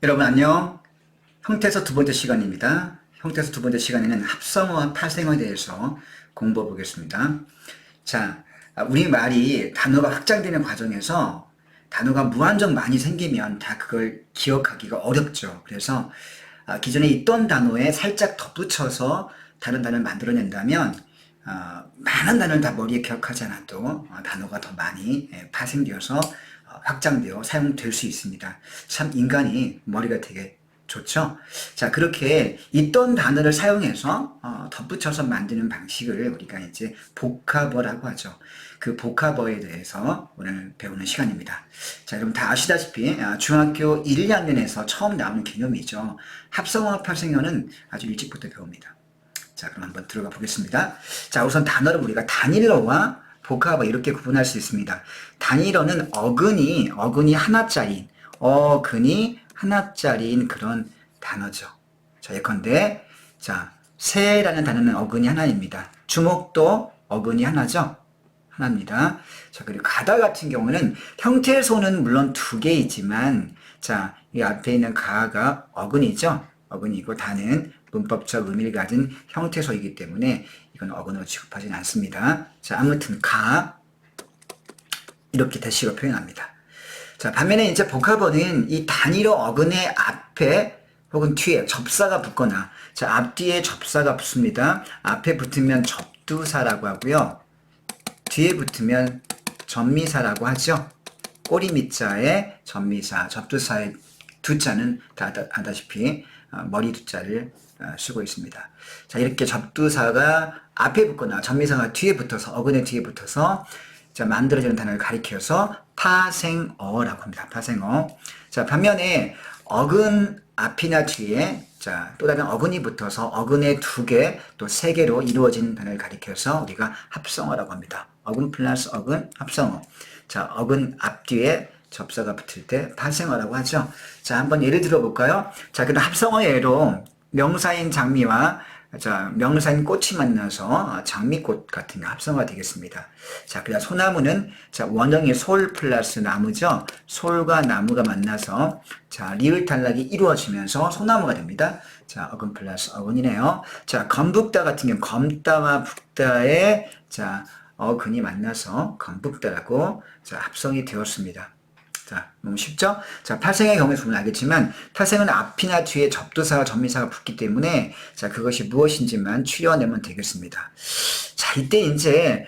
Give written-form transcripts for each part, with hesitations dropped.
여러분 안녕. 형태에서 두 번째 시간입니다. 형태에서 두 번째 시간에는 합성어와 파생어에 대해서 공부해 보겠습니다. 자, 우리말이 단어가 확장되는 과정에서 단어가 무한정 많이 생기면 다 그걸 기억하기가 어렵죠. 그래서 기존에 있던 단어에 살짝 덧붙여서 다른 단어를 만들어낸다면 많은 단어를 다 머리에 기억하지 않아도 단어가 더 많이 파생되어서 확장되어 사용될 수 있습니다. 참 인간이 머리가 되게 좋죠. 자, 그렇게 있던 단어를 사용해서 덧붙여서 만드는 방식을 우리가 이제 복합어라고 하죠. 그 복합어에 대해서 오늘 배우는 시간입니다. 자, 여러분 다 아시다시피 중학교 1, 2학년에서 처음 나오는 개념이죠. 합성어, 파생어는 아주 일찍부터 배웁니다. 자, 그럼 한번 들어가 보겠습니다. 자, 우선 단어를 우리가 단일어와 복합어 이렇게 구분할 수 있습니다. 단일어는 어근이 하나짜리, 어근이 하나짜리인 그런 단어죠. 자, 예컨대, 자, 새라는 단어는 어근이 하나입니다. 주먹도 어근이 하나죠? 하나입니다. 자, 그리고 가다 같은 경우는 형태소는 물론 두 개이지만, 자, 이 앞에 있는 가가 어근이죠? 어근이고 다는 문법적 의미를 가진 형태소이기 때문에 이건 어근으로 취급하진 않습니다. 자, 아무튼 가 이렇게 대시로 표현합니다. 자, 반면에 이제 복합어는 이 단일어 어근의 앞에 혹은 뒤에 접사가 붙거나, 자, 앞뒤에 접사가 붙습니다. 앞에 붙으면 접두사라고 하고요. 뒤에 붙으면 접미사라고 하죠. 꼬리 밑자에 접미사, 접두사의 두자는 다 아다시피 머리 두자를 쓰고 있습니다. 자, 이렇게 접두사가 앞에 붙거나 접미사가 뒤에 붙어서, 어근의 뒤에 붙어서 자, 만들어지는 단어를 가리켜서 파생어라고 합니다. 파생어. 자, 반면에 어근 앞이나 뒤에 자, 또 다른 어근이 붙어서 어근의 두 개, 또 세 개로 이루어진 단어를 가리켜서 우리가 합성어라고 합니다. 어근 플러스 어근 합성어. 자, 어근 앞뒤에 접사가 붙을 때 파생어라고 하죠. 자, 한번 예를 들어 볼까요? 자, 그럼 합성어 예로 명사인 장미와 자, 명사인 꽃이 만나서 장미꽃 같은 거 합성어가 되겠습니다. 자, 그다음 소나무는 자, 원형의 솔 플러스 나무죠. 솔과 나무가 만나서 자, 리을 탈락이 이루어지면서 소나무가 됩니다. 자, 어근 플러스 어근이네요. 자, 검북다 같은 경우 검다와 북다의 자, 어근이 만나서 검북다라고 자, 합성이 되었습니다. 자, 너무 쉽죠? 자, 파생의 경우에 보면 알겠지만, 파생은 앞이나 뒤에 접두사와 접미사가 붙기 때문에, 자, 그것이 무엇인지만 추려내면 되겠습니다. 자, 이때 이제,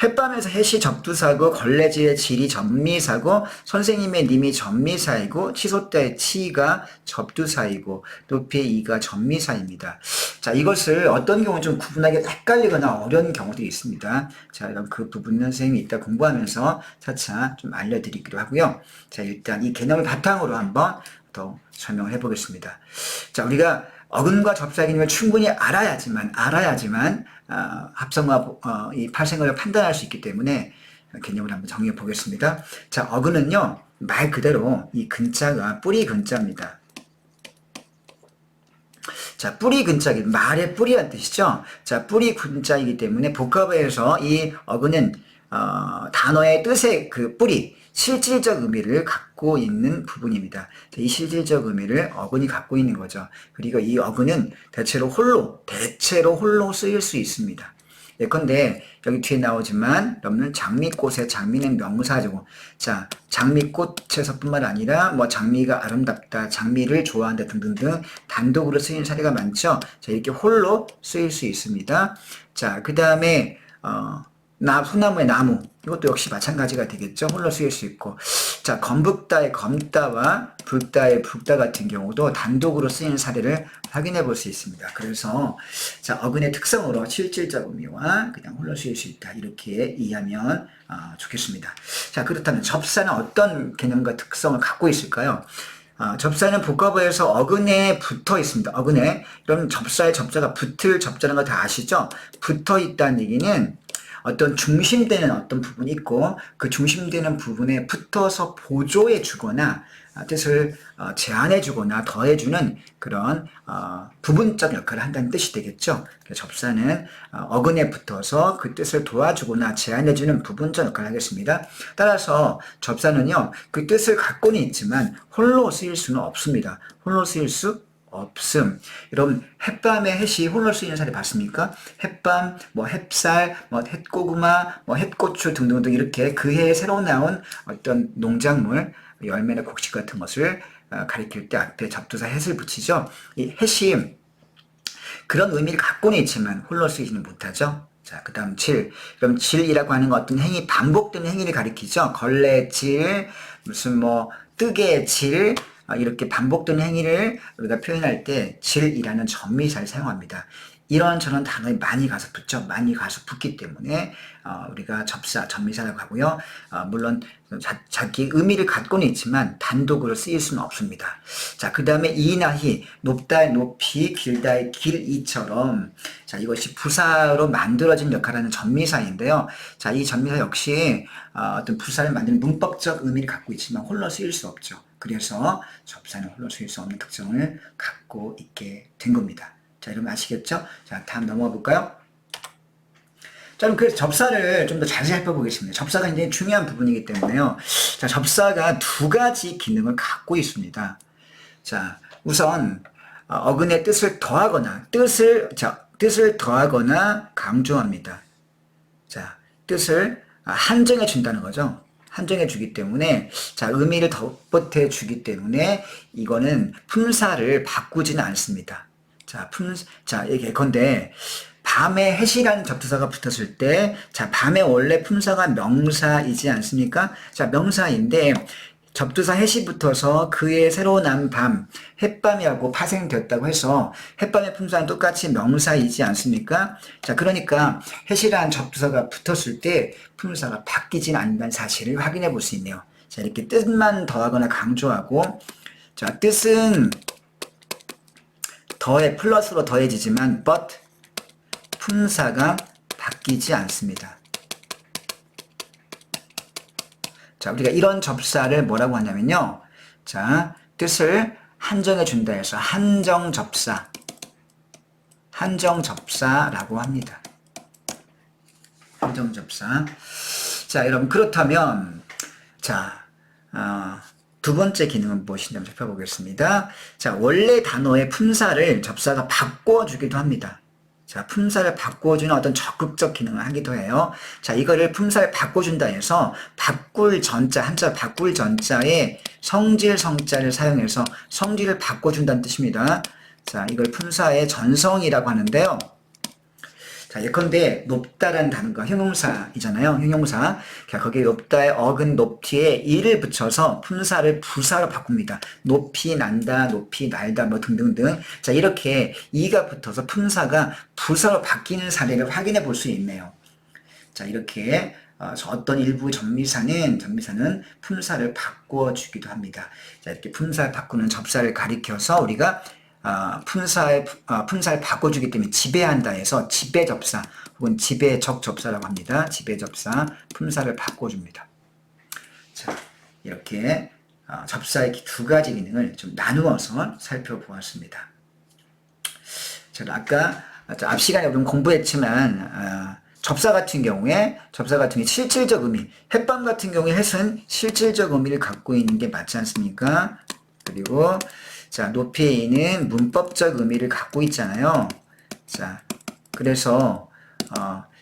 햇밤에서 햇이 접두사고, 걸레질의 질이 접미사고, 선생님의 님이 접미사이고, 치솟다의 치가 접두사이고, 높이의 이가 접미사입니다. 자, 이것을 어떤 경우 좀 구분하기 헷갈리거나 어려운 경우도 있습니다. 자, 이런 그 부분은 선생님이 이따 공부하면서 차차 좀 알려드리기로 하고요. 자, 일단 이 개념을 바탕으로 한번 더 설명을 해보겠습니다. 자, 우리가 어근과 접사 개념을 충분히 알아야지만 합성과 이 파생어를 판단할 수 있기 때문에 개념을 한번 정리해 보겠습니다. 자, 어근은요 말 그대로 이 근자가 뿌리 근자입니다. 자, 뿌리 근자기 말의 뿌리란 뜻이죠. 자, 뿌리 근자이기 때문에 복합어에서 이 어근은 단어의 뜻의 그 뿌리, 실질적 의미를 갖고 있는 부분입니다. 이 실질적 의미를 어근이 갖고 있는 거죠. 그리고 이 어근은 대체로 홀로 쓰일 수 있습니다. 예컨대 여기 뒤에 나오지만 여러분은 장미꽃의 장미는 명사죠. 자, 장미꽃에서뿐만 아니라 뭐 장미가 아름답다, 장미를 좋아한다 등등등 단독으로 쓰이는 사례가 많죠. 자, 이렇게 홀로 쓰일 수 있습니다. 자, 그 다음에 소나무의 나무 이것도 역시 마찬가지가 되겠죠. 홀로 쓰일 수 있고, 자, 검북다의 검다와 불다의 불다 같은 경우도 단독으로 쓰이는 사례를 확인해 볼 수 있습니다. 그래서 자, 어근의 특성으로 실질적 의미와 그냥 홀로 쓰일 수 있다 이렇게 이해하면 좋겠습니다. 자, 그렇다면 접사는 어떤 개념과 특성을 갖고 있을까요? 접사는 복합어에서 어근에 붙어 있습니다. 어근에. 그럼 접사의 접자가 붙을 접자라는 거 다 아시죠? 붙어 있다는 얘기는 어떤 중심되는 어떤 부분이 있고 그 중심되는 부분에 붙어서 보조해 주거나 뜻을 제한해주거나 더해주는 그런 부분적 역할을 한다는 뜻이 되겠죠. 접사는 어근에 붙어서 그 뜻을 도와주거나 제한해주는 부분적 역할을 하겠습니다. 따라서 접사는요, 그 뜻을 갖고는 있지만 홀로 쓰일 수는 없습니다. 홀로 쓰일 수 없음. 여러분, 햇밤에 햇이 홀로 쓰이는 사례 봤습니까? 햇밤, 뭐 햇살, 뭐 햇고구마, 뭐 햇고추 등등등 이렇게 그 해에 새로 나온 어떤 농작물, 열매나 곡식 같은 것을 가리킬 때 앞에 접두사 햇을 붙이죠. 이 햇이 그런 의미를 갖고는 있지만 홀로 쓰이지는 못하죠. 자, 그 다음 질. 그럼 질이라고 하는 건 어떤 행위, 반복되는 행위를 가리키죠. 걸레 질, 무슨 뭐 뜨개 질, 이렇게 반복되는 행위를 우리가 표현할 때 질이라는 전미사를 사용합니다. 이런저런 단어에 많이 가서 붙죠. 많이 가서 붙기 때문에 우리가 접사, 전미사라고 하고요. 물론 자기 의미를 갖고는 있지만 단독으로 쓰일 수는 없습니다. 자, 그 다음에 이나 히, 높다의 높이, 길다의 길이처럼, 자, 이것이 부사로 만들어진 역할하는 전미사인데요. 자, 이 전미사 역시 어떤 부사를 만드는 문법적 의미를 갖고 있지만 홀로 쓰일 수 없죠. 그래서 접사는 홀로 쓰일 수 없는 특성을 갖고 있게 된 겁니다. 자, 여러분 아시겠죠? 자, 다음 넘어가 볼까요? 자, 그럼 그래서 접사를 좀 더 자세히 살펴보겠습니다. 접사가 굉장히 중요한 부분이기 때문에요. 자, 접사가 두 가지 기능을 갖고 있습니다. 자, 우선 어근의 뜻을 더하거나 뜻을 더하거나 강조합니다. 자, 뜻을 한정해 준다는 거죠. 한정해 주기 때문에, 자, 의미를 덧붙여 주기 때문에 이거는 품사를 바꾸지는 않습니다. 자, 예컨대 밤에 햇이라는 접두사가 붙었을 때, 자, 밤에 원래 품사가 명사이지 않습니까? 자, 명사인데 접두사 햇이 붙어서 그의 새로 난 밤, 햇밤이라고 파생되었다고 해서 햇밤의 품사는 똑같이 명사이지 않습니까? 자, 그러니까 햇이라는 접두사가 붙었을 때 품사가 바뀌진 않는다는 사실을 확인해 볼 수 있네요. 자, 이렇게 뜻만 더하거나 강조하고, 자, 뜻은 플러스로 더해지지만 but 품사가 바뀌지 않습니다. 자, 우리가 이런 접사를 뭐라고 하냐면요. 자, 뜻을 한정해 준다 해서 한정접사라고 합니다. 한정접사. 자, 여러분, 그렇다면, 자, 두 번째 기능은 무엇인지 한번 살펴보겠습니다. 자, 원래 단어의 품사를 접사가 바꿔주기도 합니다. 자, 품사를 바꿔주는 어떤 적극적 기능을 하기도 해요. 자, 이거를 품사를 바꿔준다 해서 바꿀 전자, 한자 바꿀 전자에 성질 성자를 사용해서 성질을 바꿔준다는 뜻입니다. 자, 이걸 품사의 전성이라고 하는데요. 자, 예컨대 높다라는 단어가 형용사이잖아요. 형용사. 거기에 높다의 어근 높이에 이를 붙여서 품사를 부사로 바꿉니다. 높이 난다, 높이 날다, 뭐 등등등. 자, 이렇게 이가 붙어서 품사가 부사로 바뀌는 사례를 확인해 볼 수 있네요. 자, 이렇게 어떤 일부 전미사는 품사를 바꿔주기도 합니다. 자, 이렇게 품사를 바꾸는 접사를 가리켜서 우리가 품사를 바꿔주기 때문에 지배한다 해서 지배접사 혹은 지배적접사라고 합니다. 지배접사, 품사를 바꿔줍니다. 자, 이렇게 접사의 두 가지 기능을 좀 나누어서 살펴보았습니다. 자, 아까 앞 시간에 우리는 공부했지만 접사 같은 경우에 실질적 의미, 햇밤 같은 경우에 햇은 실질적 의미를 갖고 있는 게 맞지 않습니까? 그리고 자, 높이에 있는 문법적 의미를 갖고 있잖아요. 자, 그래서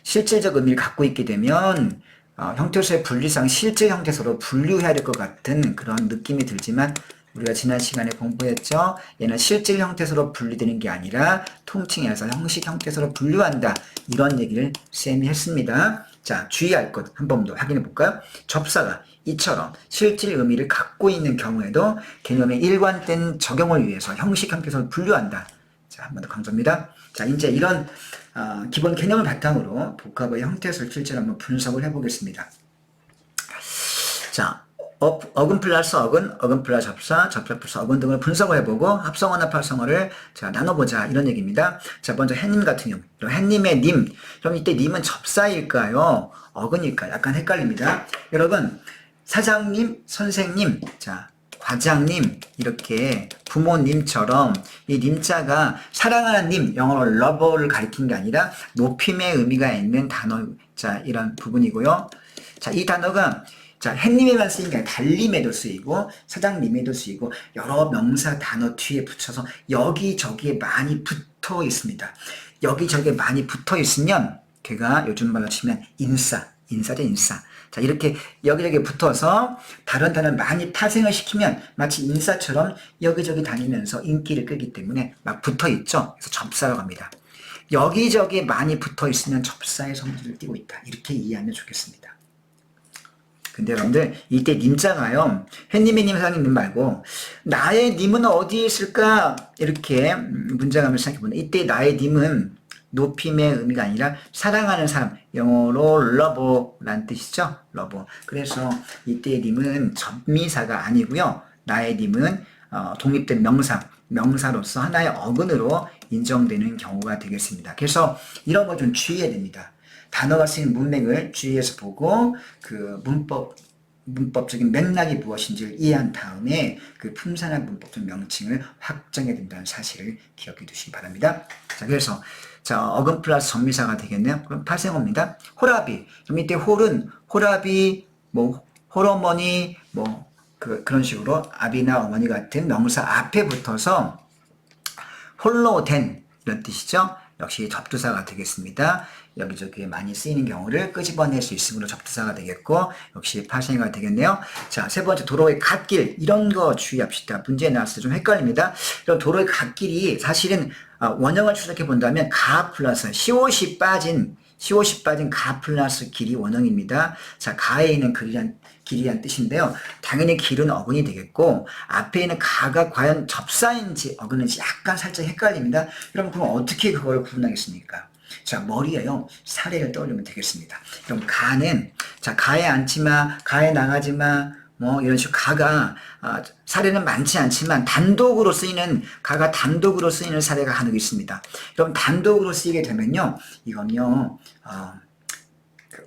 실질적 의미를 갖고 있게 되면 형태소의 분리상 실질 형태소로 분류해야 될 것 같은 그런 느낌이 들지만 우리가 지난 시간에 공부했죠. 얘는 실질 형태소로 분리되는 게 아니라 통칭해서 형식 형태소로 분류한다. 이런 얘기를 쌤이 했습니다. 자, 주의할 것 한 번 더 확인해 볼까요? 접사가 이처럼 실질 의미를 갖고 있는 경우에도 개념의 일관된 적용을 위해서 형식 형태소로 분류한다. 자, 한 번 더 강조합니다. 자, 이제 이런 기본 개념을 바탕으로 복합의 형태소를 실제로 한번 분석을 해보겠습니다. 자, 어근 플러스 어근 플러스 접사 플러스 어근 등을 분석을 해보고 합성어나 파성어를 자, 나눠보자 이런 얘기입니다. 자, 먼저 햇님 같은 경우, 햇님의 님, 그럼 이때 님은 접사일까요? 어근일까요? 약간 헷갈립니다. 여러분, 사장님, 선생님, 자, 과장님, 이렇게 부모님처럼 이 님자가 사랑하는 님, 영어로 love를 가리킨 게 아니라 높임의 의미가 있는 단어, 자, 이런 부분이고요. 자, 이 단어가 자, 햇님에만 쓰인 게 아니라 달님에도 쓰이고 사장님에도 쓰이고 여러 명사 단어 뒤에 붙여서 여기저기에 많이 붙어 있습니다. 여기저기에 많이 붙어 있으면 걔가 요즘 말로 치면 인사죠, 인사. 자, 이렇게 여기저기 붙어서 다른 단어를 많이 파생을 시키면 마치 인사처럼 여기저기 다니면서 인기를 끌기 때문에 막 붙어 있죠. 그래서 접사라고 합니다. 여기저기 많이 붙어 있으면 접사의 성질을 띠고 있다. 이렇게 이해하면 좋겠습니다. 근데 여러분들 이때 님자가요, 햇님의 님, 사장님 님 말고 나의 님은 어디에 있을까? 이렇게 문장함을 생각해보면 이때 나의 님은 높임의 의미가 아니라 사랑하는 사람, 영어로 love라는 뜻이죠. love. 그래서 이때의 님은 접미사가 아니고요. 나의 님은 독립된 명사로서 하나의 어근으로 인정되는 경우가 되겠습니다. 그래서 이런 거 좀 주의해야 됩니다. 단어가 쓰인 문맥을 주의해서 보고 그 문법적인 맥락이 무엇인지를 이해한 다음에 그 품사나 문법적 명칭을 확정해야 된다는 사실을 기억해 두시기 바랍니다. 자, 그래서 자, 어근 플러스 전미사가 되겠네요. 그럼 파생어입니다. 호라비. 그럼 이때 홀은 호라비, 뭐 홀어머니, 뭐 그런 식으로 아비나 어머니 같은 명사 앞에 붙어서 홀로 된 이런 뜻이죠. 역시 접두사가 되겠습니다. 여기저기 많이 쓰이는 경우를 끄집어낼 수 있으므로 접두사가 되겠고 역시 파생어가 되겠네요. 자, 세 번째 도로의 갓길 이런 거 주의합시다. 문제에 나왔을 때 좀 헷갈립니다. 이런 도로의 갓길이 사실은 원형을 추적해 본다면 가 플러스 시옷이 빠진 가 플러스 길이 원형입니다. 자, 가에 있는 길이란 뜻인데요. 당연히 길은 어근이 되겠고 앞에 있는 가가 과연 접사인지 어근인지 약간 살짝 헷갈립니다. 여러분 그럼 어떻게 그걸 구분하겠습니까? 자, 머리에요. 사례를 떠올리면 되겠습니다. 그럼 가는 자, 가에 앉지마, 가에 나가지마, 뭐 이런 식으로 가가 사례는 많지 않지만 가가 단독으로 쓰이는 사례가 간혹 있습니다. 그럼 단독으로 쓰이게 되면요, 이건요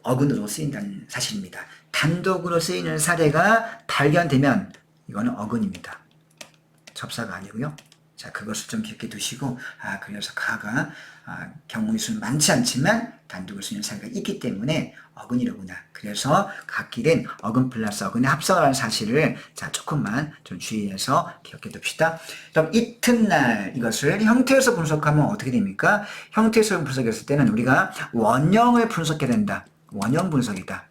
어근으로 쓰인다는 사실입니다. 단독으로 쓰이는 사례가 발견되면 이거는 어근입니다. 접사가 아니고요. 자, 그것을 좀 기억해 두시고 그래서 가가 경우의 수는 많지 않지만 단독으로 쓰이는 사례가 있기 때문에 어근이로구나. 그래서 갓길은 어근 플러스 어근의 합성이라는 사실을 자, 조금만 좀 주의해서 기억해 둡시다. 그럼 이튿날 이것을 형태에서 분석하면 어떻게 됩니까? 형태에서 분석했을 때는 우리가 원형을 분석해야 된다. 원형 분석이다.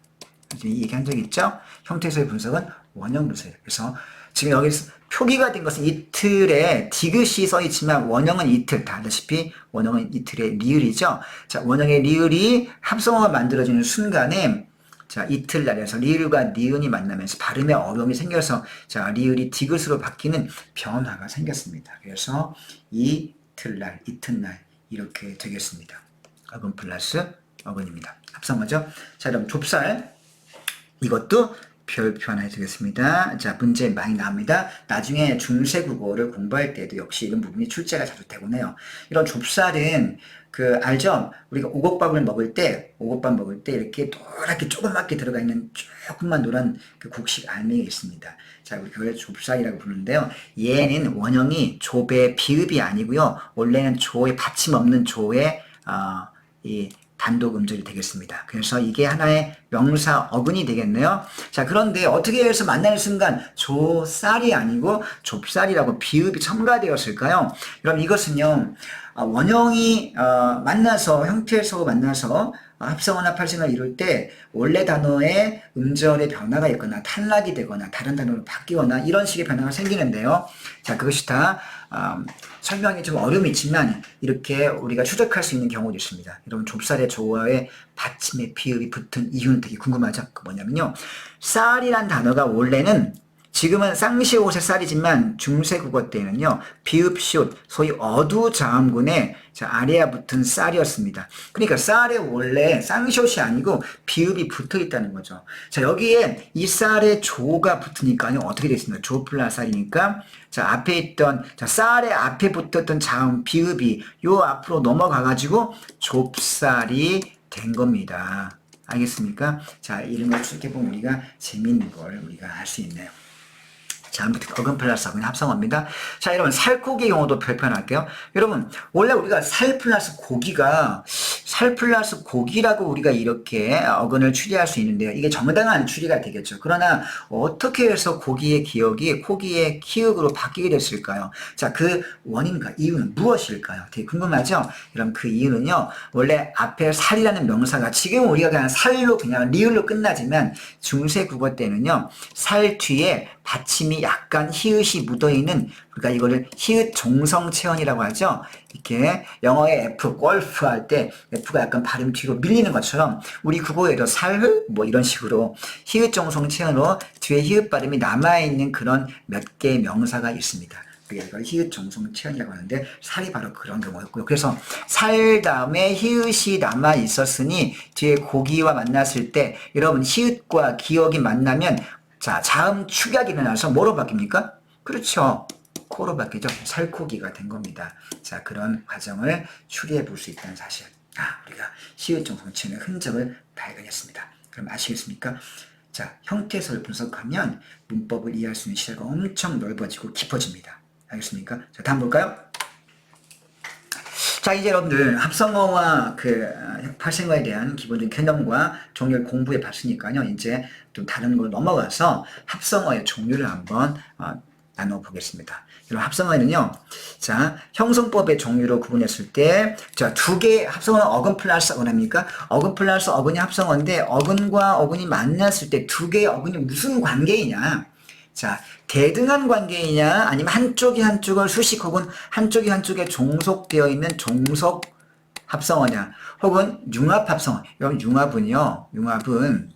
얘기한 적 있죠? 형태에서의 분석은 원형 분석이다. 그래서 지금 여기 표기가 된 것은 이틀에 디귿이 써있지만 원형은 이틀, 다 아다시피 원형은 이틀의 리을이죠. 자, 원형의 리을이 합성어가 만들어지는 순간에 자, 이틀날에서 리을과 니은이 만나면서 발음에 어려움이 생겨서 자, 리을이 디귿으로 바뀌는 변화가 생겼습니다. 그래서 이틀날 이렇게 되겠습니다. 어근 플러스 어근입니다. 합성어죠. 자, 그럼 좁쌀 이것도 별표 하나 해주겠습니다. 자, 문제 많이 나옵니다. 나중에 중세국어를 공부할 때도 역시 이런 부분이 출제가 자주 되곤 해요. 이런 좁쌀은 알죠? 우리가 오곡밥 먹을 때 이렇게 노랗게 조그맣게 들어가 있는 조금만 노란 그 국식 알맹이 있습니다. 자, 우리 그걸 좁쌀이라고 부르는데요. 얘는 원형이 좁의 비읍이 아니고요. 원래는 조의 받침 없는 조의 이 단독 음절이 되겠습니다. 그래서 이게 하나의 명사 어근이 되겠네요. 자, 그런데 어떻게 해서 만나는 순간 조쌀이 아니고 좁쌀이라고 비읍이 첨가되었을까요? 그럼 이것은요, 원형이 만나서 형태에서 만나서 합성어나 팔성어를 이룰 때 원래 단어의 음절의 변화가 있거나 탈락이 되거나 다른 단어로 바뀌거나 이런 식의 변화가 생기는데요. 자, 그것이 다 설명이 좀 어려움이 있지만 이렇게 우리가 추적할 수 있는 경우도 있습니다. 여러분 좁쌀의 조어에 받침의 비읍이 붙은 이유는 되게 궁금하죠? 그 뭐냐면요, 쌀이란 단어가 원래는 지금은 쌍시옷의 쌀이지만 중세국어 때는요, 비읍시옷, 소위 어두자음군의 아래에 붙은 쌀이었습니다. 그러니까 쌀에 원래 쌍시옷이 아니고 비읍이 붙어 있다는 거죠. 자, 여기에 이 쌀에 조가 붙으니까요, 어떻게 됐습니까? 조 플러스 쌀이니까, 자, 앞에 있던, 자, 쌀의 앞에 붙었던 자음, 비읍이 요 앞으로 넘어가가지고 좁쌀이 된 겁니다. 알겠습니까? 자, 이런 걸 추적해보면 우리가 재밌는 걸 우리가 알 수 있네요. 자, 어근 플러스 어근이 합성어입니다. 자, 여러분, 살코기 경우도 표현할게요. 여러분, 원래 우리가 살 플러스 고기라고 우리가 이렇게 어근을 추리할 수 있는데요. 이게 정당한 추리가 되겠죠. 그러나 어떻게 해서 고기의 기억이 코기의 키읔으로 바뀌게 됐을까요? 자, 그 원인과 이유는 무엇일까요? 되게 궁금하죠? 여러분, 그 이유는요, 원래 앞에 살이라는 명사가 지금 우리가 그냥 살로 그냥 리을로 끝나지만 중세 국어 때는요, 살 뒤에 받침이 약간 히읗이 묻어있는, 그러니까 이거를 히읗 종성체언이라고 하죠. 이렇게 영어의 F, 골프 할 때 F가 약간 발음 뒤로 밀리는 것처럼 우리 국어에도 살흐 뭐 이런 식으로 히읗 종성체언으로 뒤에 히읗 발음이 남아있는 그런 몇 개의 명사가 있습니다. 이걸 히읗 종성체언이라고 하는데 살이 바로 그런 경우였고요. 그래서 살 다음에 히읗이 남아 있었으니 뒤에 고기와 만났을 때 여러분 히읗과 기억이 만나면 자, 자음 축약이 일어나서 뭐로 바뀝니까? 그렇죠. 코로 바뀌죠. 살코기가 된 겁니다. 자, 그런 과정을 추리해 볼 수 있다는 사실. 우리가 시읒정성체의 흔적을 발견했습니다. 그럼 아시겠습니까? 자, 형태에서 분석하면 문법을 이해할 수 있는 시야가 엄청 넓어지고 깊어집니다. 알겠습니까? 자, 다음 볼까요? 자, 이제 여러분들 합성어와 그 발생어에 대한 기본적인 개념과 종류를 공부해 봤으니까요. 이제 좀 다른 걸 넘어가서 합성어의 종류를 한번 나눠보겠습니다. 여러분, 합성어에는요, 자, 형성법의 종류로 구분했을 때, 자, 두 개의 합성어는 어근 플러스 어근입니까? 어근 플러스 어근이 합성어인데, 어근과 어근이 만났을 때 두 개의 어근이 무슨 관계이냐? 자, 대등한 관계이냐, 아니면 한쪽이 한쪽을 수식 혹은 한쪽이 한쪽에 종속되어 있는 종속 합성어냐, 혹은 융합 합성어. 여러분, 융합은,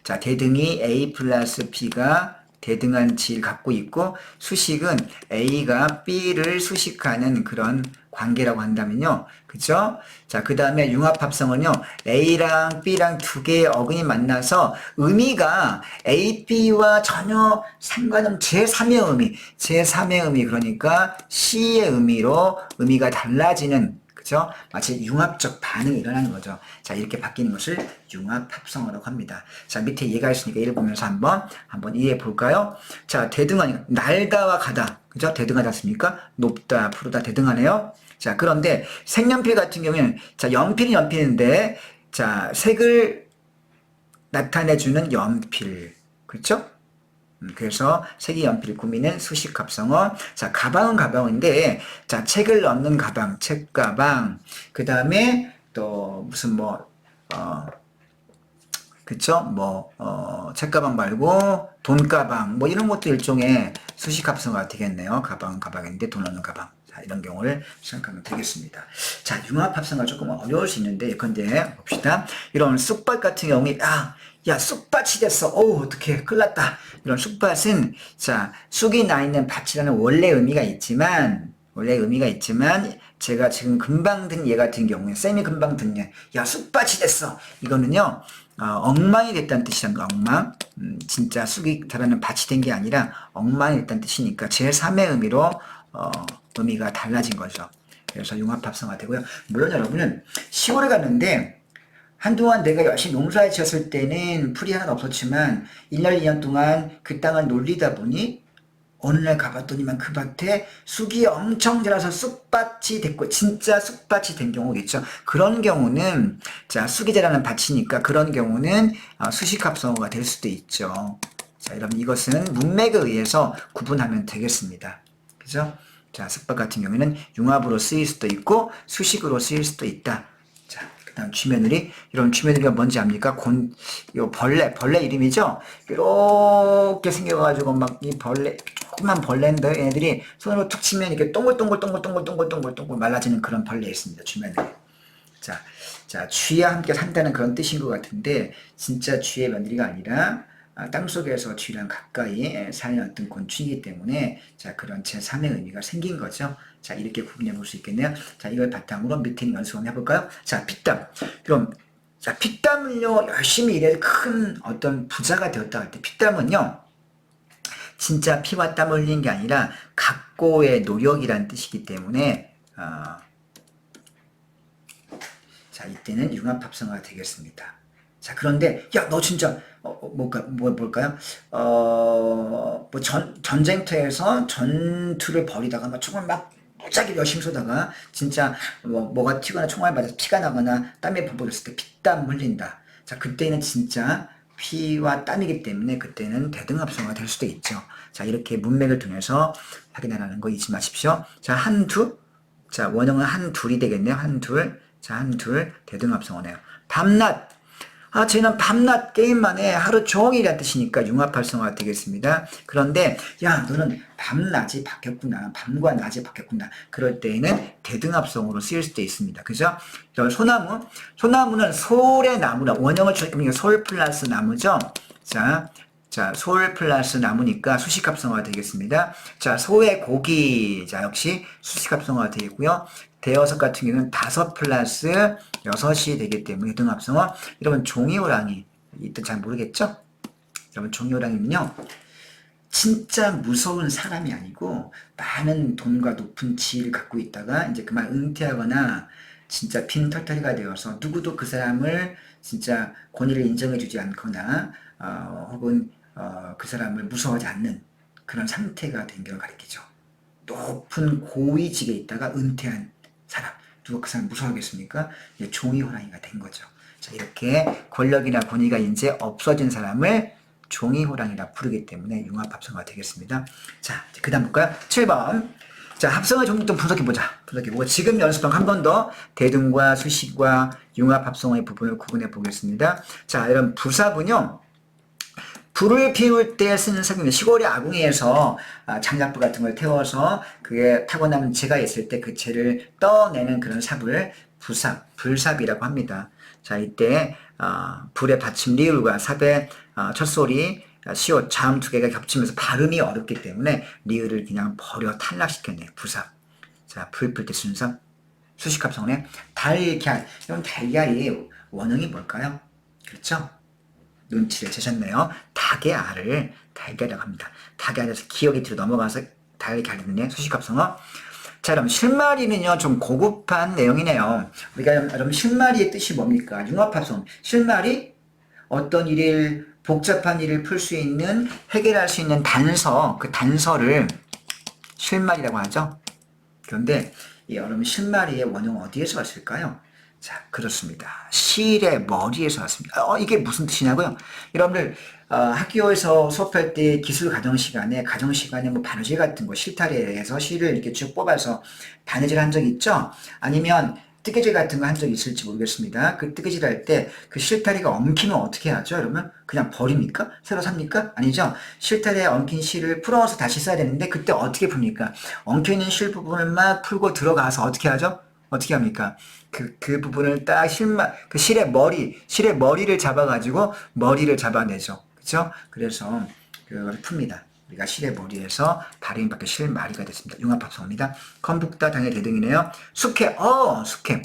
자, 대등이 A 플러스 B가 대등한 질을 갖고 있고, 수식은 A가 B를 수식하는 그런 관계라고 한다면요. 그죠? 자, 그 다음에 융합합성은요, A랑 B랑 두 개의 어근이 만나서 의미가 A, B와 전혀 상관없는 제3의 의미, 그러니까 C의 의미로 의미가 달라지는, 그죠? 마치 융합적 반응이 일어나는 거죠. 자, 이렇게 바뀌는 것을 융합합성어라고 합니다. 자, 밑에 얘가 있으니까 얘를 보면서 한번 이해해 볼까요? 자, 대등하니까, 날다와 가다. 그죠? 대등하지 않습니까? 높다, 푸르다, 대등하네요. 자, 그런데 색연필 같은 경우에는, 자, 연필은 연필인데, 자, 색을 나타내주는 연필. 그렇죠? 그래서 색이 연필 꾸미는 수식 합성어. 자, 가방은 가방인데, 자, 책을 넣는 가방, 책가방. 그 다음에 또 무슨 그쵸? 책가방 말고 돈가방, 이런 것도 일종의 수식 합성어가 되겠네요. 가방인데 돈 넣는 가방. 자, 이런 경우를 생각하면 되겠습니다. 자, 융합 합성어가 조금 어려울 수 있는데, 예컨대 봅시다. 이런 쑥밭 같은 경우에, 야, 쑥밭이 됐어. 어떡해. 큰일 났다. 이런 쑥밭은, 자, 쑥이 나 있는 밭이라는 원래 의미가 있지만, 제가 지금 금방 든 얘 같은 경우에, 쌤이 금방 든 얘, 야, 쑥밭이 됐어. 이거는요, 엉망이 됐다는 뜻이란 엉망. 진짜 쑥이 자라는 밭이 된 게 아니라 엉망이 됐다는 뜻이니까 제3의 의미로, 의미가 달라진 거죠. 그래서 융합합성화 되고요. 물론 여러분은 시골에 갔는데, 한동안 내가 열심히 농사를 지었을 때는 풀이 하나도 없었지만 1년, 2년 동안 그 땅을 놀리다 보니 어느 날 가봤더니만 그 밭에 쑥이 엄청 자라서 쑥밭이 됐고 진짜 쑥밭이 된 경우가 있죠. 그런 경우는 자, 쑥이 자라는 밭이니까 그런 경우는 수식합성어가 될 수도 있죠. 자, 여러분 이것은 문맥에 의해서 구분하면 되겠습니다. 그죠? 자, 쑥밭 같은 경우에는 융합으로 쓰일 수도 있고 수식으로 쓰일 수도 있다. 자, 그다음 쥐며느리. 이런 쥐며느리가 뭔지 압니까? 요 벌레 이름이죠? 이렇게 생겨가지고 막 이 조그만 벌레인데 얘네들이 손으로 툭 치면 이렇게 동글동글 말라지는 그런 벌레 있습니다. 쥐며느리. 자, 쥐와 함께 산다는 그런 뜻인 것 같은데, 진짜 쥐의 며느리가 아니라, 땅속에서 쥐랑 가까이 사는 어떤 곤충이기 때문에, 자, 그런 제3의 의미가 생긴 거죠. 자, 이렇게 구분해 볼 수 있겠네요. 자, 이걸 바탕으로 밑에 연습 한번 해볼까요? 자, 피땀. 그럼, 자, 피땀을요, 열심히 일해서 큰 어떤 부자가 되었다 할 때, 피땀은요, 진짜 피와 땀 흘린 게 아니라, 각고의 노력이란 뜻이기 때문에, 자, 이때는 융합합성어가 되겠습니다. 자, 그런데, 야, 너 진짜, 뭘까요? 전쟁터에서 전투를 벌이다가 막 총을 막 무지하게 열심히 쏘다가, 진짜, 뭐가 튀거나 총알 맞아서 피가 나거나 땀에 버벅였을 때 피땀 흘린다. 자, 그때는 진짜 피와 땀이기 때문에 그때는 대등합성어가 될 수도 있죠. 자, 이렇게 문맥을 통해서 확인하라는 거 잊지 마십시오. 자, 한두. 자, 원형은 한둘이 되겠네요. 한둘. 자, 한둘. 대등합성어네요. 밤낮. 아, 쟤는 밤낮 게임만 해. 하루 종일이란 뜻이니까 융합활성화가 되겠습니다. 그런데, 야, 너는 밤낮이 바뀌었구나. 밤과 낮이 바뀌었구나. 그럴 때에는 대등합성으로 쓰일 수도 있습니다. 그죠? 소나무. 소나무는 솔의 나무라. 원형을 쳐니까 솔 플러스 나무죠? 자, 솔 플러스 나무니까 수식합성화가 되겠습니다. 자, 소의 고기. 자, 역시 수식합성화가 되겠고요. 대여섯 같은 경우는 5 플러스 6이 되기 때문에 등합성어. 여러분 종이호랑이 이 뜻 잘 모르겠죠? 여러분 종이호랑이는요 진짜 무서운 사람이 아니고 많은 돈과 높은 지위를 갖고 있다가 이제 그만 은퇴하거나 진짜 빈털터리가 되어서 누구도 그 사람을 진짜 권위를 인정해주지 않거나 혹은 그 사람을 무서워하지 않는 그런 상태가 된 걸 가리키죠. 높은 고위직에 있다가 은퇴한 사람, 누가 그 사람 무서워하겠습니까? 이제 종이 호랑이가 된 거죠. 자, 이렇게 권력이나 권위가 이제 없어진 사람을 종이 호랑이라 부르기 때문에 융합 합성어가 되겠습니다. 자, 그 다음 볼까요? 7번. 자, 합성어 좀 분석해보자. 분석해보고 지금 연습방 한 번 더 대등과 수식과 융합 합성어의 부분을 구분해 보겠습니다. 자, 여러분 부사군요. 불을 피울 때 쓰는 석유는 시골의 아궁이에서 장작불 같은 걸 태워서 그게 타고 남은 재가 있을 때 그 재를 떠내는 그런 삽을 불삽이라고 합니다. 자, 이때 불의 받침 리을과 삽의 첫소리, 시옷, 자음 두 개가 겹치면서 발음이 어렵기 때문에 리을을 그냥 버려 탈락시켰네요. 부삽. 자, 불 필 때 쓰는 삽. 수식합성어네. 달걀. 이런 달걀이 원형이 뭘까요? 그렇죠? 눈치를 채셨네요. 닭의 알을 달걀이라고 합니다. 닭의 알에서 기억이 뒤로 넘어가서 달걀이네. 수식합성어. 자, 그럼 실마리는요, 좀 고급한 내용이네요. 우리가 여러분 실마리의 뜻이 뭡니까? 융합합성. 실마리, 어떤 일을, 복잡한 일을 풀 수 있는, 해결할 수 있는 단서, 그 단서를 실마리라고 하죠. 그런데 여러분 실마리의 원형 어디에서 왔을까요? 자, 그렇습니다. 실의 머리에서 왔습니다. 이게 무슨 뜻이냐고요? 여러분들 학교에서 수업할 때 기술 가정 시간에 뭐 바느질 같은 거 실타래에서 실을 이렇게 쭉 뽑아서 바느질 한 적 있죠? 아니면 뜨개질 같은 거 한 적 있을지 모르겠습니다. 그 뜨개질 할 때 그 실타래가 엉키면 어떻게 하죠? 여러분 그냥 버립니까? 새로 삽니까? 아니죠. 실타래에 엉킨 실을 풀어서 다시 써야 되는데 그때 어떻게 풉니까? 엉켜있는 실 부분을 막 풀고 들어가서 어떻게 하죠? 어떻게 합니까? 그 부분을 딱 그 실의 머리를 잡아가지고 머리를 잡아내죠. 그쵸? 그래서 그걸 풉니다. 우리가 실의 머리에서 발음이 바뀌어 실마리가 됐습니다. 융합합성어입니다. 건북다 당연히 대등이네요. 숙회, 숙회.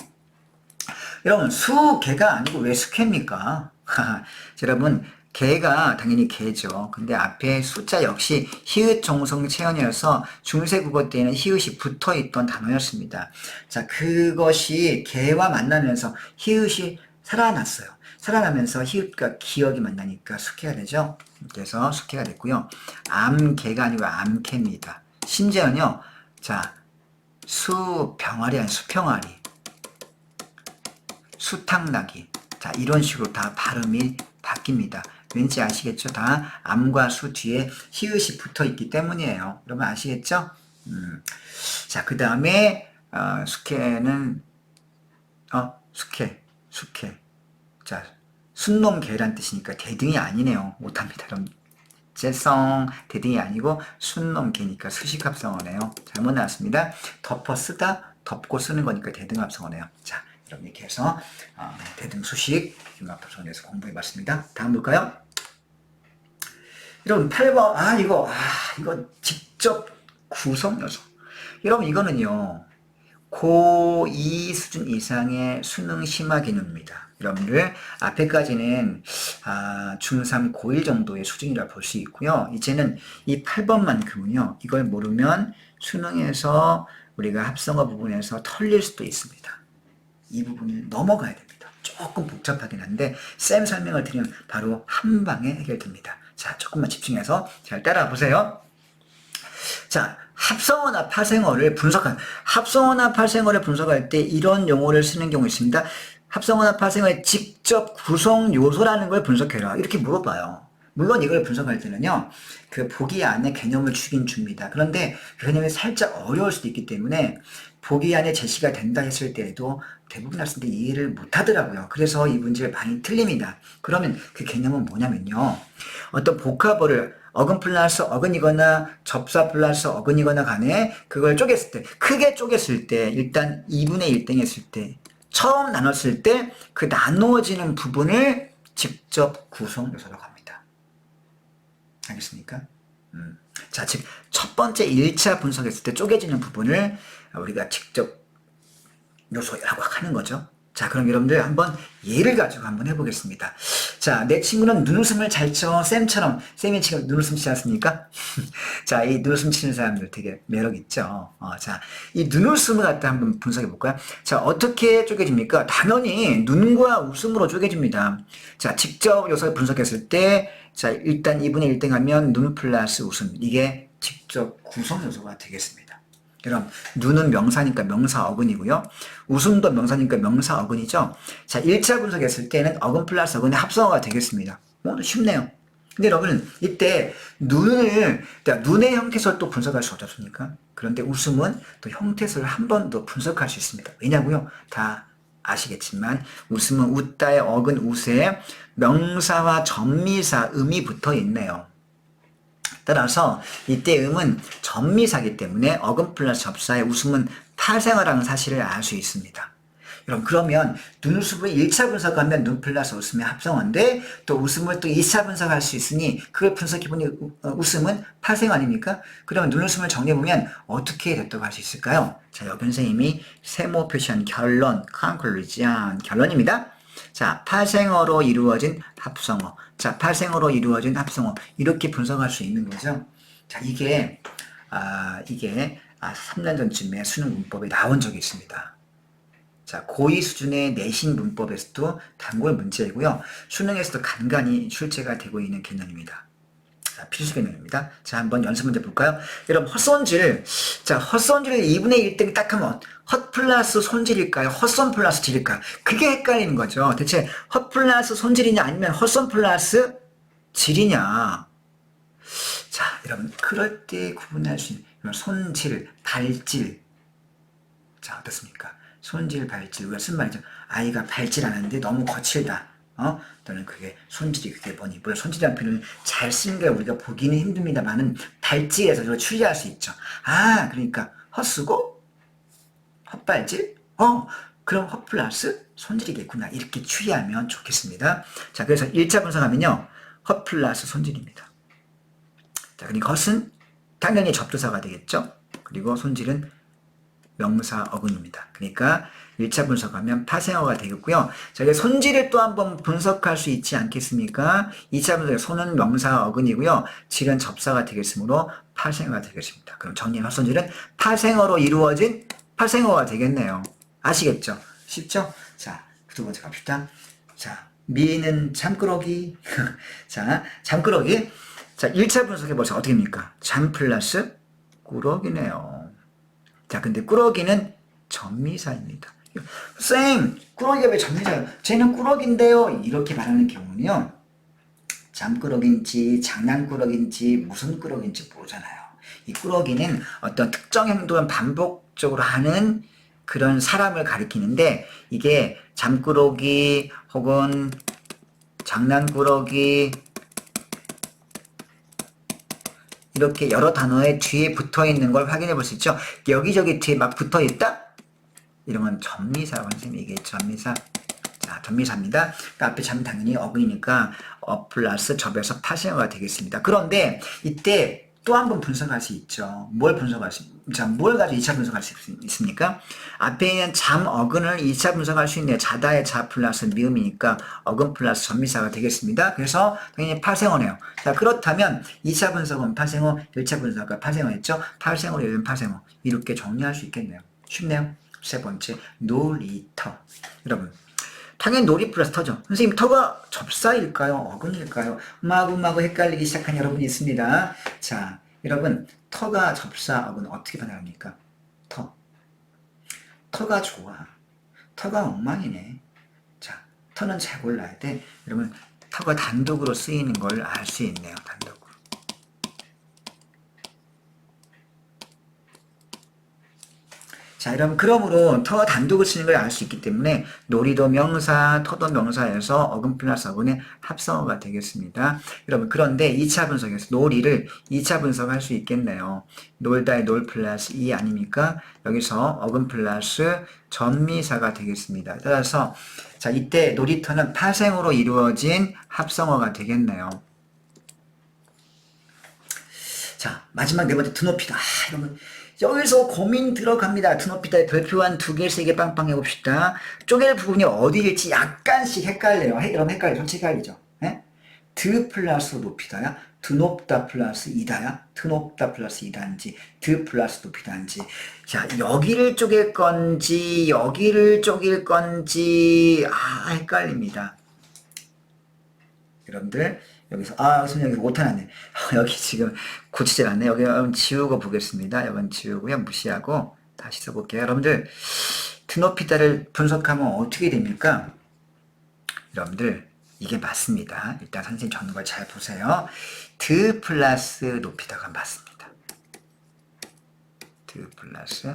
여러분, 수개가 아니고 왜 숙회입니까? 여러분, 개가 당연히 개죠. 근데 앞에 숫자 역시 히읗 정성 체언이어서 중세국어 때에는 히읗이 붙어있던 단어였습니다. 자, 그것이 개와 만나면서 히읗이 살아났어요. 살아나면서 히읗과 기억이 만나니까 숙회가 되죠. 그래서 숙회가 됐고요. 암개가 아니고 암캐입니다. 심지어는요. 자, 수병아리 아니 수평아리, 수탕나기. 자, 이런 식으로 다 발음이 바뀝니다. 왠지 아시겠죠? 다 암과 수 뒤에 히읗이 붙어 있기 때문이에요. 여러분 아시겠죠? 자, 그 다음에 숙회는 숙회. 자, 순놈개란 뜻이니까 대등이 아니네요. 못합니다. 그럼 재성 대등이 아니고 순놈개니까 수식합성어네요. 잘못 나왔습니다. 덮어 쓰다, 덮고 쓰는 거니까 대등합성어네요. 자, 여러분 이렇게 해서 대등 수식 융합합성어에서 공부해봤습니다. 다음 볼까요? 여러분 8번 이거 직접 구성 요소. 여러분 이거는요 고2 수준 이상의 수능 심화 개념입니다. 여러분들 앞에까지는 중3 고1 정도의 수준이라 볼 수 있고요. 이제는 이 8번만큼은요 이걸 모르면 수능에서 우리가 합성어 부분에서 털릴 수도 있습니다. 이 부분을 넘어가야 됩니다. 조금 복잡하긴 한데 쌤 설명을 드리면 바로 한 방에 해결됩니다. 자, 조금만 집중해서 잘 따라와 보세요. 자, 합성어나 파생어를 분석할 때 이런 용어를 쓰는 경우 있습니다. 합성어나 파생어의 직접 구성 요소라는 걸 분석해라. 이렇게 물어봐요. 물론 이걸 분석할 때는요, 그 보기 안에 개념을 주긴 줍니다. 그런데 그 개념이 살짝 어려울 수도 있기 때문에 보기 안에 제시가 된다 했을 때에도 대부분 학생들이 이해를 못 하더라고요. 그래서 이 문제를 많이 틀립니다. 그러면 그 개념은 뭐냐면요. 어떤 복합어를 어근 플러스 어근이거나 접사 플러스 어근이거나 간에 그걸 쪼갰을 때, 크게 쪼갰을 때, 일단 2분의 1등 했을 때, 처음 나눴을 때 그 나누어지는 부분을 직접 구성 요소라고 합니다. 알겠습니까? 자, 즉 첫 번째 1차 분석했을 때 쪼개지는 부분을 우리가 직접 요소라고 하는 거죠. 자, 그럼 여러분들 한번 예를 가지고 한번 해보겠습니다. 자, 내 친구는 눈웃음을 잘 쳐. 쌤처럼. 쌤이 지금 눈웃음 치지 않습니까? 자, 이 눈웃음 치는 사람들 되게 매력 있죠. 자, 이 눈웃음을 갖다 한번 분석해 볼까요? 자, 어떻게 쪼개집니까? 당연히 눈과 웃음으로 쪼개집니다. 자, 직접 요소를 분석했을 때, 자, 일단 2분의 1등 하면 눈 플러스 웃음. 이게 직접 구성 요소가 되겠습니다. 그럼 눈은 명사니까 명사 어근이고요. 웃음도 명사니까 명사 어근이죠. 자, 1차 분석했을 때는 어근 플러스 어근의 합성어가 되겠습니다. 쉽네요. 근데 여러분 이때 눈의 형태설 또 분석할 수 없습니까? 그런데 웃음은 또 형태설을 한 번 더 분석할 수 있습니다. 왜냐고요? 다 아시겠지만 웃음은 웃다의 어근 웃에 명사와 전미사 음이 붙어 있네요. 따라서 이때 음은 전미사기 때문에 어근 플러스 접사의 웃음은 파생어라는 사실을 알 수 있습니다. 여러분 그러면 눈웃음을 1차 분석하면 눈 플러스 웃음의 합성어인데 또 웃음을 또 2차 분석할 수 있으니 그걸 분석해보니 웃음은 파생어 아닙니까? 그러면 눈웃음을 정리해보면 어떻게 됐다고 할 수 있을까요? 자, 여기 선생님이 세모 표시한 결론, conclusion, 결론입니다. 자, 파생어로 이루어진 합성어. 자, 파생어로 이루어진 합성어. 이렇게 분석할 수 있는 거죠. 자, 이게 3년 전쯤에 수능 문법에 나온 적이 있습니다. 자, 고2 수준의 내신 문법에서도 단골 문제이고요. 수능에서도 간간히 출제가 되고 있는 개념입니다. 자, 필수 개념입니다. 자, 한번 연습 문제 볼까요? 여러분, 헛손질. 자, 헛손질을 2분의 1등이 딱 하면 헛 플러스 손질일까요? 헛손 플러스 질일까요? 그게 헷갈리는 거죠. 대체 헛 플러스 손질이냐 아니면 헛손 플러스 질이냐. 자, 여러분, 그럴 때 구분할 수 있는 손질, 발질. 자, 어떻습니까? 손질, 발질. 우리가 쓴 말이죠. 아이가 발질 안 하는데 너무 거칠다. 또는 그게 손질이 그게 뭐니? 물론 손질이라는 표현을 잘 쓰는 걸 우리가 보기는 힘듭니다만은 발질에서 이걸 추리할 수 있죠. 아, 그러니까 헛쓰고 헛발질? 그럼 헛 플러스 손질이겠구나. 이렇게 추리하면 좋겠습니다. 자, 그래서 1차 분석하면요. 헛 플러스 손질입니다. 자, 그러니까 헛은 당연히 접두사가 되겠죠. 그리고 손질은 명사 어근입니다. 그러니까 1차 분석하면 파생어가 되겠고요. 자, 손질을 또 한번 분석할 수 있지 않겠습니까? 2차 분석에 손은 명사 어근이고요. 질은 접사가 되겠으므로 파생어가 되겠습니다. 그럼 정리한 헛손질은 파생어로 이루어진 파생어가 되겠네요. 아시겠죠? 쉽죠? 자, 두 번째 갑시다. 자, 미는 잠꾸러기. 자, 잠꾸러기. 자, 1차 분석해보자. 어떻게 됩니까? 잠 플러스 꾸러기네요. 자, 근데 꾸러기는 전미사입니다. 쌤, 꾸러기가 왜 전미사예요? 쟤는 꾸러기인데요. 이렇게 말하는 경우는요. 잠꾸러기인지 장난꾸러기인지 무슨 꾸러기인지 모르잖아요. 이 꾸러기는 어떤 특정 행동을 반복적으로 하는 그런 사람을 가리키는데 이게 잠꾸러기 혹은 장난꾸러기 이렇게 여러 단어의 뒤에 붙어있는 걸 확인해 볼 수 있죠. 여기저기 뒤에 막 붙어있다? 이러면 전미사라고 선생님이 얘기했죠. 전미사. 자, 전미사입니다. 그러니까 앞에 잠 당연히 어근이니까 플러스 접에서 파생어가 되겠습니다. 그런데 이때 또 한 번 분석할 수 있죠. 뭘 분석할 수, 자, 뭘 가지고 2차 분석할 수 있습니까? 앞에 있는 잠 어근을 2차 분석할 수 있네요. 자다의 자 플러스 미음이니까 어근 플러스 전미사가 되겠습니다. 그래서 당연히 파생어네요. 자, 그렇다면 2차 분석은 파생어, 1차 분석은 파생어였죠? 파생어로 이은 파생어. 이렇게 정리할 수 있겠네요. 쉽네요. 세 번째, 놀이터. 여러분, 당연히 놀이 플러스 터죠. 선생님, 터가 접사일까요? 어근일까요? 마구마구 헷갈리기 시작한 여러분이 있습니다. 자, 여러분, 터가 접사, 어근 어떻게 판단합니까? 터가 좋아. 터가 엉망이네. 자, 터는 잘 골라야 돼. 여러분, 터가 단독으로 쓰이는 걸 알 수 있네요. 단독으로. 자, 여러분, 그러므로 터 단독을 쓰는 걸 알 수 있기 때문에 놀이도 명사, 터도 명사에서 어근 플러스 어근의 합성어가 되겠습니다. 여러분, 그런데 2차 분석에서 놀이를 2차 분석할 수 있겠네요. 놀다의 놀 플러스 이 아닙니까? 여기서 어근 플러스 전미사가 되겠습니다. 따라서 자, 이때 놀이터는 파생으로 이루어진 합성어가 되겠네요. 자, 마지막 네 번째 드높이다. 여러분, 여기서 고민 들어갑니다. 드높이다의 별표 두 개, 세 개 빵빵 해봅시다. 쪼갤 부분이 어디일지 약간씩 헷갈려요. 여러분 헷갈려. 솔직히 헷갈리죠. 예? 드 플러스 높이다야? 드높다 플러스 이다야? 드높다 플러스 이다인지, 드 플러스 높이다인지. 자, 여기를 쪼갤 건지, 여기를 쪼갤 건지, 헷갈립니다. 여러분들, 여기서, 선생님, 여기서 오타났네. 여기 지금 고치질 않네. 여기 한번 지우고 보겠습니다. 여러분 지우고요. 무시하고 다시 써볼게요. 여러분들, 드높이다를 분석하면 어떻게 됩니까? 여러분들, 이게 맞습니다. 일단 선생님 적는 걸 잘 보세요. 드 플러스 높이다가 맞습니다. 드 플러스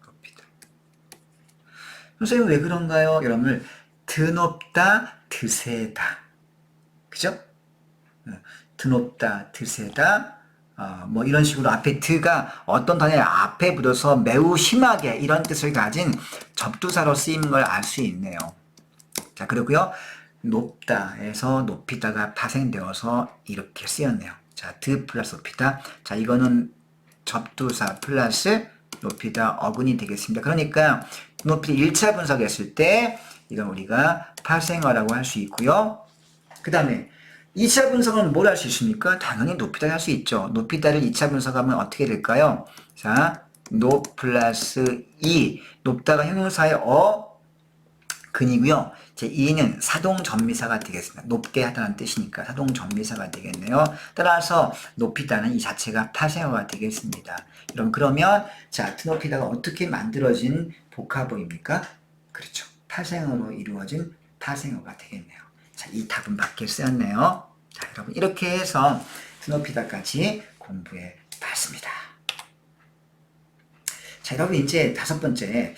높이다. 선생님 왜 그런가요? 여러분들, 드높다, 드세다. 그죠? 드높다, 드세다. 뭐 이런 식으로 앞에 드가 어떤 단어의 앞에 붙어서 매우 심하게 이런 뜻을 가진 접두사로 쓰이는 걸 알 수 있네요. 자, 그리고요. 높다에서 높이다가 파생되어서 이렇게 쓰였네요. 자, 드 플러스 높이다. 자, 이거는 접두사 플러스 높이다 어근이 되겠습니다. 그러니까 높이 1차 분석했을 때 이건 우리가 파생어라고 할 수 있고요. 그 다음에 2차 분석은 뭘 할 수 있습니까? 당연히 높이다를 할 수 있죠. 높이다를 2차 분석하면 어떻게 될까요? 자, 높 플러스 이. 높다가 형용사의 근이고요. 제 2는 사동전미사가 되겠습니다. 높게 하다는 뜻이니까 사동전미사가 되겠네요. 따라서 높이다는 이 자체가 파생어가 되겠습니다. 여러분, 그러면 자, 드높이다가 어떻게 만들어진 복합어입니까? 그렇죠. 파생어로 이루어진 파생어가 되겠네요. 자, 이 답은 밖에 쓰였네요. 자, 여러분, 이렇게 해서 드높이다까지 공부해 봤습니다. 자, 여러분, 이제 5번째.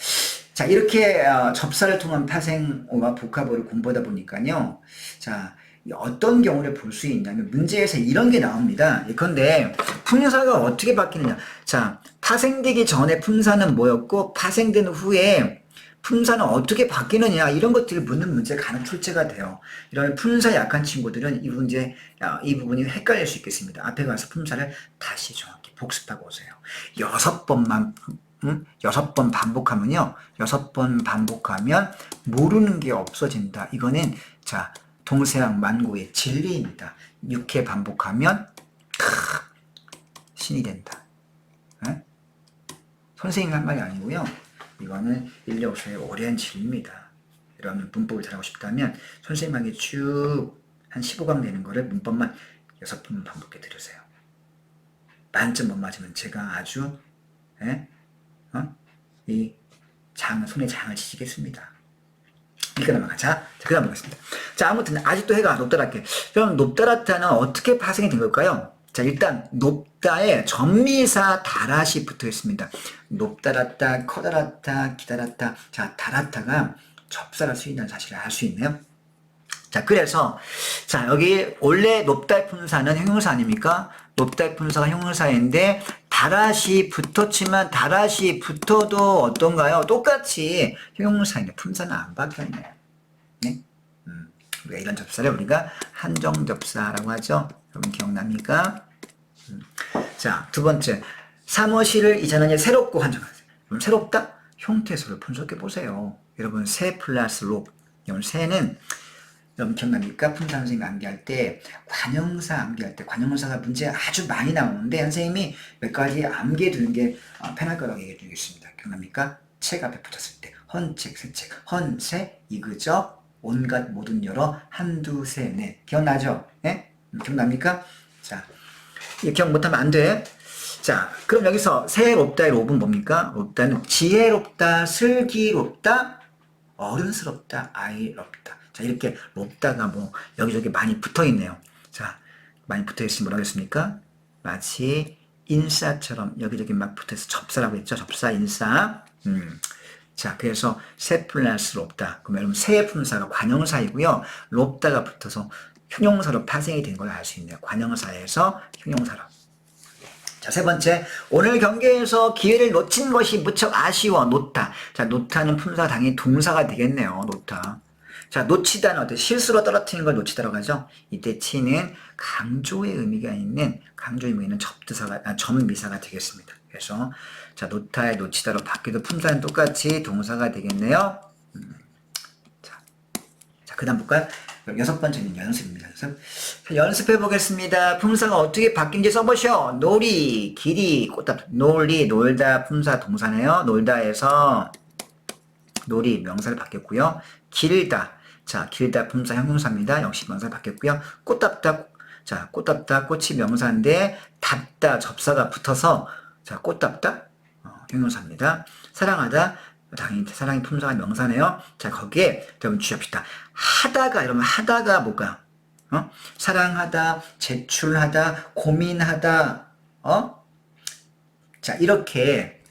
자, 이렇게 접사를 통한 파생어와 복합어를 공부하다 보니까요. 자, 어떤 경우를 볼 수 있냐면 문제에서 이런 게 나옵니다. 예컨대 품사가 어떻게 바뀌느냐. 자, 파생되기 전에 품사는 뭐였고 파생된 후에 품사는 어떻게 바뀌느냐, 이런 것들을 묻는 문제가 간혹 출제가 돼요. 이런 품사 약한 친구들은 이 부분이 헷갈릴 수 있겠습니다. 앞에 가서 품사를 다시 정확히 복습하고 오세요. 6번만 6번 반복하면요. 6번 반복하면 모르는 게 없어진다. 이거는 자, 동서양 만고의 진리입니다. 6회 반복하면 신이 된다. 네? 선생님이 한 말이 아니고요. 이거는 인력서의 오랜 진리입니다. 여러분 문법을 잘하고 싶다면 선생님에게 쭉 한 15강 되는 거를 문법만 6번 반복해 들으세요. 만점 못 맞으면 제가 아주 손에 장을 치시겠습니다. 이렇게 넘어가자. 자, 그 다음 보겠습니다. 자, 아무튼 아직도 해가 높다랗게. 그럼 높다랗다는 어떻게 파생이 된 걸까요? 자, 일단 높다에 전미사 다랏이 붙어 있습니다. 높다랗다, 커다랗다, 기다랗다. 자, 다랗다가 접사가 쓰인다는 사실을 알 수 있네요. 자, 그래서 자, 여기 원래 높다의 품사는 형용사 아닙니까? 높다의 품사가 형용사인데 다랏이 붙었지만 다랏이 붙어도 어떤가요? 똑같이 형용사인데 품사는 안 바뀌었네요. 네? 우리가 이런 접사를 우리가 한정접사라고 하죠. 여러분 기억납니까? 자, 두 번째, 사무실을 이전하니 새롭고 한정하세요. 여러분 새롭다? 형태소를 분석해 보세요. 여러분 새 플러스 록. 여러분 새는 여러분 기억납니까? 품사 선생님이 암기할 때 관형사 암기할 때 관형사가 문제 아주 많이 나오는데 선생님이 몇 가지 암기해 두는 게 편할 거라고 얘기해 드리겠습니다. 기억납니까? 책 앞에 붙었을 때 헌책, 세책, 헌세, 이그저, 온갖 모든 여러, 한두, 세, 넷. 기억나죠? 예? 기억납니까? 자, 이 기억 못하면 안 돼. 자, 그럼 여기서 새롭다의 롭은 뭡니까? 롭다는 지혜롭다, 슬기롭다, 어른스럽다, 아이럽다. 자, 이렇게 롭다가 뭐 여기저기 많이 붙어 있네요. 자, 많이 붙어 있으면 뭐라고 했습니까? 마치 인싸처럼 여기저기 막 붙어 있어. 접사라고 했죠. 접사, 인싸. 자, 그래서 새 플러스 롭다. 그럼 여러분 새의 품사가 관형사이고요. 롭다가 붙어서 형용사로 파생이 된 걸 알 수 있네요. 관형사에서 형용사로. 자, 세 번째, 오늘 경기에서 기회를 놓친 것이 무척 아쉬워. 놓다. 자, 놓다는 품사가 당연히 동사가 되겠네요. 놓다. 자, 놓치다는 어때? 실수로 떨어뜨리는 걸 놓치다라고 하죠. 이때 치는 강조의 의미가 있는 접두사가, 접미사가 되겠습니다. 그래서 자, 놓다의 놓치다로 바뀌어도 품사는 똑같이 동사가 되겠네요. 자, 그 다음 볼까요? 여섯 번째는 연습입니다. 연습해 보겠습니다. 품사가 어떻게 바뀐지 써보셔. 놀이, 길이, 꽃다. 놀이, 놀다, 품사 동사네요. 놀다에서 놀이 명사를 바뀌었고요. 길다. 자, 길다 품사 형용사입니다. 역시 명사를 바뀌었고요. 꽃답다. 자, 꽃답다. 꽃이 명사인데 답다 접사가 붙어서 자, 꽃답다 형용사입니다. 사랑하다. 당연히 사랑의 품사가 명사네요. 자, 거기에 여러분 주의합시다. 하다가 이러면 하다가 뭘까요? 사랑하다, 제출하다, 고민하다, 자, 이렇게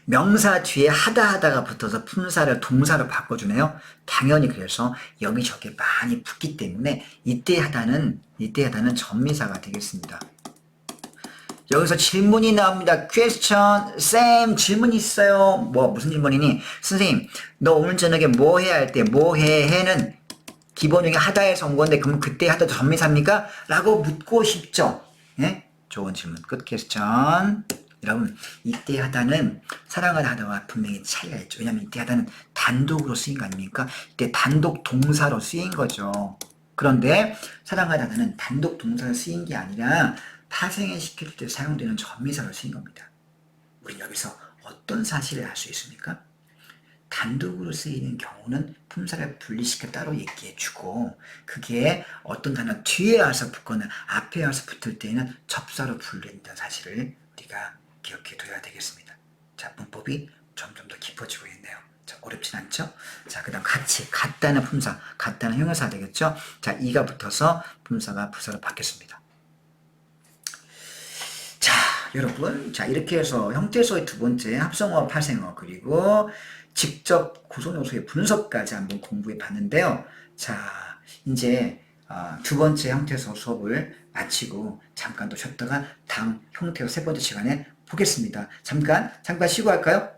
명사 뒤에 하다가 붙어서 품사를 동사로 바꿔주네요. 당연히 그래서 여기저기 많이 붙기 때문에 이때 하다는 전미사가 되겠습니다. 여기서 질문이 나옵니다. question, 쌤 질문이 있어요. 무슨 질문이니? 선생님, 너 오늘 저녁에 뭐 해야 할 때 뭐 해는 기본 중에 하다에서 온 건데 그럼 그때 하다도 전미사입니까? 라고 묻고 싶죠. 예? 좋은 질문. 끝 question. 여러분, 이때 하다는 사랑하다 하다와 분명히 차이가 있죠. 왜냐면 이때 하다는 단독으로 쓰인 거 아닙니까? 이때 단독 동사로 쓰인 거죠. 그런데 사랑하다 하다는 단독 동사로 쓰인 게 아니라 파생을 시킬 때 사용되는 전미사로 쓰인 겁니다. 우린 여기서 어떤 사실을 알 수 있습니까? 단독으로 쓰이는 경우는 품사를 분리시켜 따로 얘기해주고 그게 어떤 단어 뒤에 와서 붙거나 앞에 와서 붙을 때는 접사로 분류된다는 사실을 우리가 기억해 둬야 되겠습니다. 자, 문법이 점점 더 깊어지고 있네요. 자, 어렵진 않죠? 자, 그 다음 같다는 품사, 같다는 형용사 되겠죠? 자, 이가 붙어서 품사가 부사로 바뀌었습니다. 자, 여러분, 자, 이렇게 해서 형태소의 두 번째 합성어, 파생어, 그리고 직접 구성요소의 분석까지 한번 공부해 봤는데요. 자, 이제 두 번째 형태소 수업을 마치고 잠깐 또 쉬었다가 다음 형태소 세 번째 시간에 보겠습니다. 잠깐 쉬고 할까요?